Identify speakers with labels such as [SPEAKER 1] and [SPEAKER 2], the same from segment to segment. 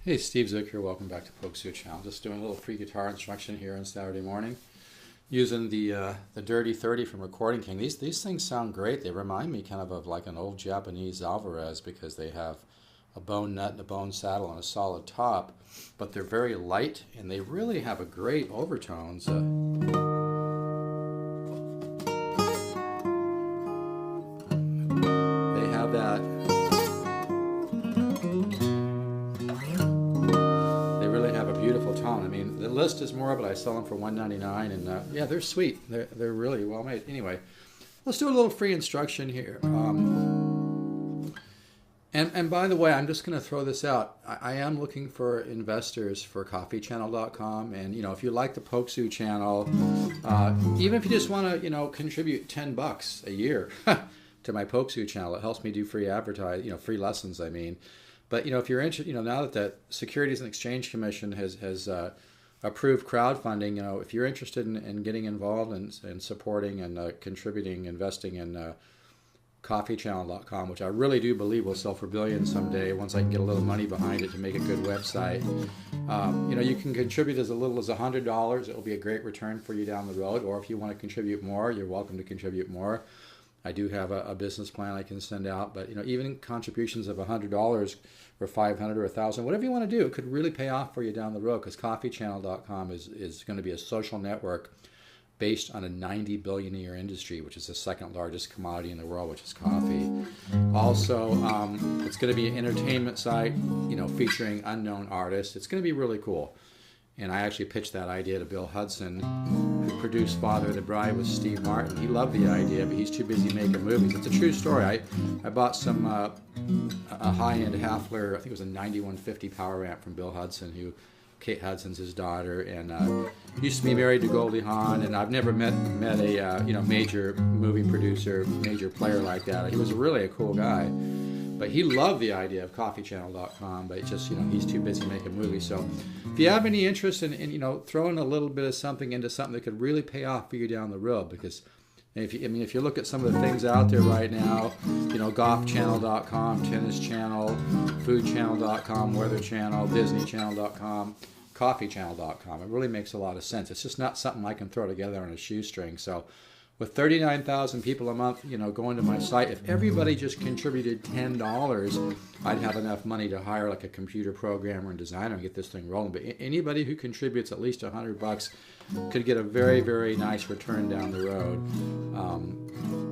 [SPEAKER 1] Hey, Steve Zook here. Welcome back to Polkzoo channel. Just doing a little free guitar instruction here on Saturday morning using the Dirty 30 from Recording King. These things sound great. They remind me kind of like an old Japanese Alvarez because they have a bone nut and a bone saddle and a solid top, but they're very light and they really have a great overtones. They have that. Beautiful tone. I mean, the list is more, but I sell them for $1.99, and yeah, they're sweet. They're really well made. Anyway, let's do a little free instruction here. And by the way, I'm just going to throw this out. I am looking for investors for coffeechannel.com, and if you like the Polkzoo channel, even if you just want to contribute $10 a year to my Polkzoo channel, it helps me do free free lessons. I mean. But if you're interested, now that the Securities and Exchange Commission has approved crowdfunding, if you're interested in getting involved and supporting and contributing, investing in coffeechannel.com, which I really do believe will sell for billions someday once I can get a little money behind it to make a good website. You can contribute as little as $100. It will be a great return for you down the road. Or if you want to contribute more, you're welcome to contribute more. I do have a business plan I can send out, but even contributions of $100 or $500 or $1,000, whatever you want to do, it could really pay off for you down the road, because coffeechannel.com is going to be a social network based on a $90 billion a year industry, which is the second largest commodity in the world, which is coffee. Also, it's going to be an entertainment site, featuring unknown artists. It's going to be really cool. And I actually pitched that idea to Bill Hudson, who produced Father of the Bride with Steve Martin. He loved the idea, but he's too busy making movies. It's a true story. I bought some a high-end Hafler, I think it was a 9150 power amp from Bill Hudson, Kate Hudson's his daughter, and used to be married to Goldie Hawn. And I've never met a major movie producer, major player like that. He was really a cool guy. But he loved the idea of coffeechannel.com, but it's just, he's too busy making movies. So if you have any interest in throwing a little bit of something into something that could really pay off for you down the road, because if you look at some of the things out there right now, golfchannel.com, tennis channel, foodchannel.com, weather channel, disneychannel.com, coffeechannel.com, it really makes a lot of sense. It's just not something I can throw together on a shoestring. So with 39,000 people a month, going to my site, if everybody just contributed $10, I'd have enough money to hire like a computer programmer and designer and get this thing rolling. But anybody who contributes at least $100 could get a very, very nice return down the road.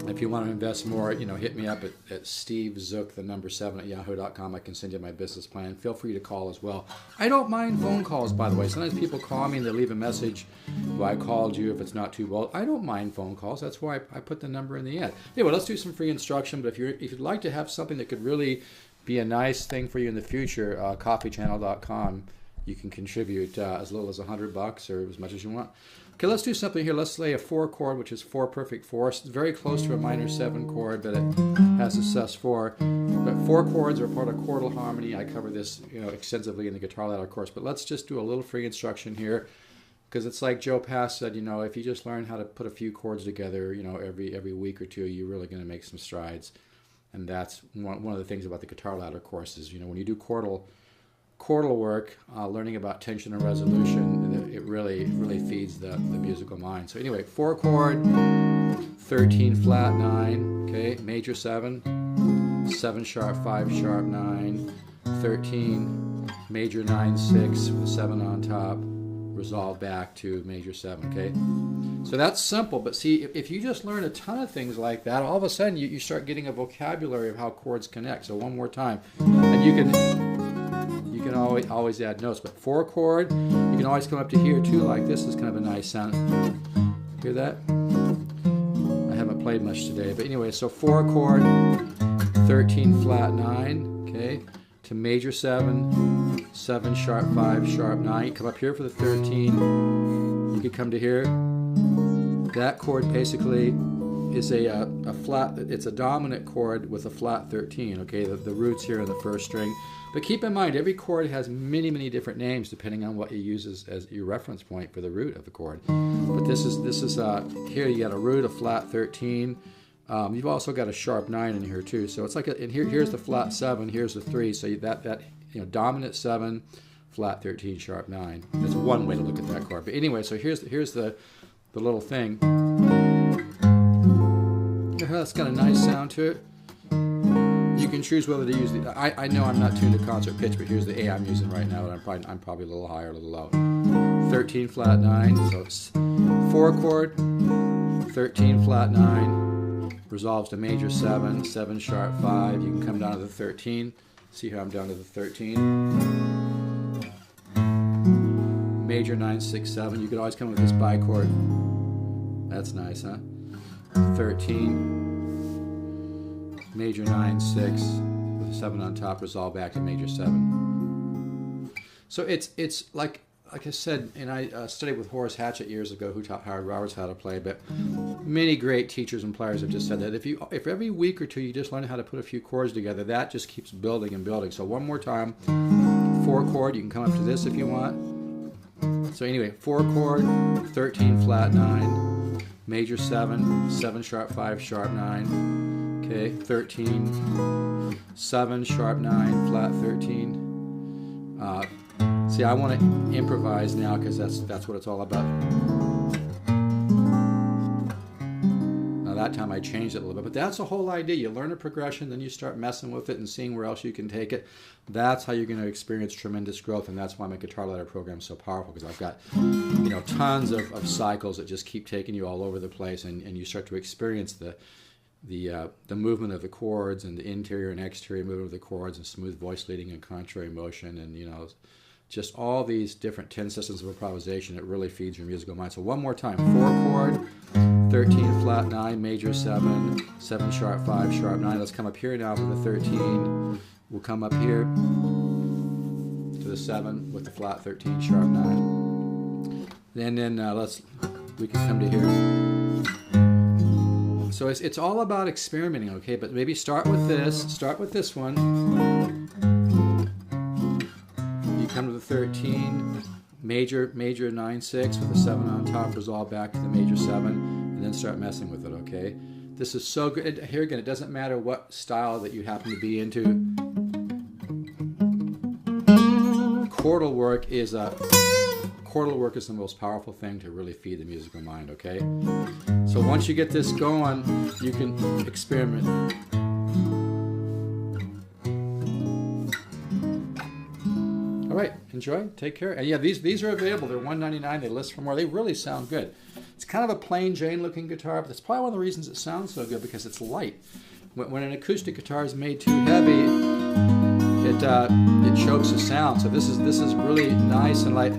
[SPEAKER 1] If you want to invest more, hit me up at Steve Zook, the number 7 at yahoo.com. I can send you my business plan. Feel free to call as well. I don't mind phone calls, by the way. Sometimes people call me and they leave a message, well, I called you if it's not too bold. I don't mind phone calls. That's why I put the number in the end. Anyway, let's do some free instruction. But if you'd like to have something that could really be a nice thing for you in the future, coffeechannel.com, you can contribute as little as $100 or as much as you want. Okay, let's do something here. Let's lay a 4 chord, which is 4 perfect 4s. It's very close to a minor 7 chord, but it has a sus4. But 4 chords are part of chordal harmony. I cover this extensively in the Guitar Ladder course. But let's just do a little free instruction here, because it's like Joe Pass said, if you just learn how to put a few chords together, every week or two, you're really going to make some strides. And that's one of the things about the Guitar Ladder course is, when you do chordal work, learning about tension and resolution, it really feeds the musical mind. So anyway, 4 chord, 13 flat 9, okay, major 7, 7 sharp 5 sharp 9, 13 major 9 6 with 7 on top, resolve back to major 7, okay? So that's simple, but see, if you just learn a ton of things like that, all of a sudden you start getting a vocabulary of how chords connect. So one more time, and you can always add notes, but 4 chord, you can always come up to here too, like this is kind of a nice sound. Hear that? I haven't played much today, but anyway, so 4 chord, 13 flat 9, okay, to major 7, 7 sharp 5 sharp 9. You come up here for the 13. You could come to here. That chord basically is a flat. It's a dominant chord with a flat 13. Okay, the root's here in the first string. But keep in mind, every chord has many, many different names depending on what you use as your reference point for the root of the chord. But this is here you got a root, a flat 13. You've also got a sharp 9 in here too. So it's like, and here's the flat 7, here's the 3. So that dominant 7, flat 13, sharp 9. That's one way to look at that chord. But anyway, so here's the little thing. That's got a nice sound to it. You can choose whether to use the. I know I'm not tuned to concert pitch, but here's the A I'm using right now, and I'm probably a little higher, a little low. 13 flat 9, so it's 4 chord, 13 flat 9, resolves to major 7, 7 sharp 5. You can come down to the 13. See how I'm down to the 13. Major 9, 6, 7. You could always come with this bichord. That's nice, huh? 13. Major 9, 6, with a 7 on top, resolve back to major 7. So it's like I said, and I studied with Horace Hatchett years ago, who taught Howard Roberts how to play, but many great teachers and players have just said that if every week or two you just learn how to put a few chords together, that just keeps building and building. So one more time, 4 chord, you can come up to this if you want. So anyway, 4 chord, 13 flat 9, major 7, 7 sharp 5, sharp 9. Okay, 13, 7, sharp 9, flat 13. See, I want to improvise now because that's what it's all about. Now that time I changed it a little bit, but that's the whole idea. You learn a progression, then you start messing with it and seeing where else you can take it. That's how you're going to experience tremendous growth, and that's why my Guitar Ladder program is so powerful, because I've got tons of cycles that just keep taking you all over the place, and you start to experience the movement of the chords and the interior and exterior movement of the chords and smooth voice leading and contrary motion, and just all these different 10 systems of improvisation. It really feeds your musical mind. So one more time, 4 chord, 13 flat 9, major 7, 7 sharp 5, sharp 9. Let's come up here now for the 13. We'll come up here to the 7 with the flat 13, sharp 9. And then we can come to here. So it's all about experimenting, okay? But maybe start with this one. You come to the 13, major 9, 6 with a 7 on top, resolve back to the major 7, and then start messing with it, okay? This is so good. Here again, it doesn't matter what style that you happen to be into. Chordal work is the most powerful thing to really feed the musical mind, okay? So once you get this going, you can experiment. All right, enjoy, take care. And yeah, these are available. They're $199. They list for more. They really sound good. It's kind of a plain Jane looking guitar, but that's probably one of the reasons it sounds so good, because it's light. When an acoustic guitar is made too heavy, it chokes the sound. So this is really nice and light.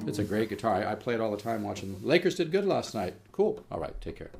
[SPEAKER 1] It's a great guitar. I play it all the time watching. Lakers did good last night. Cool. All right, take care.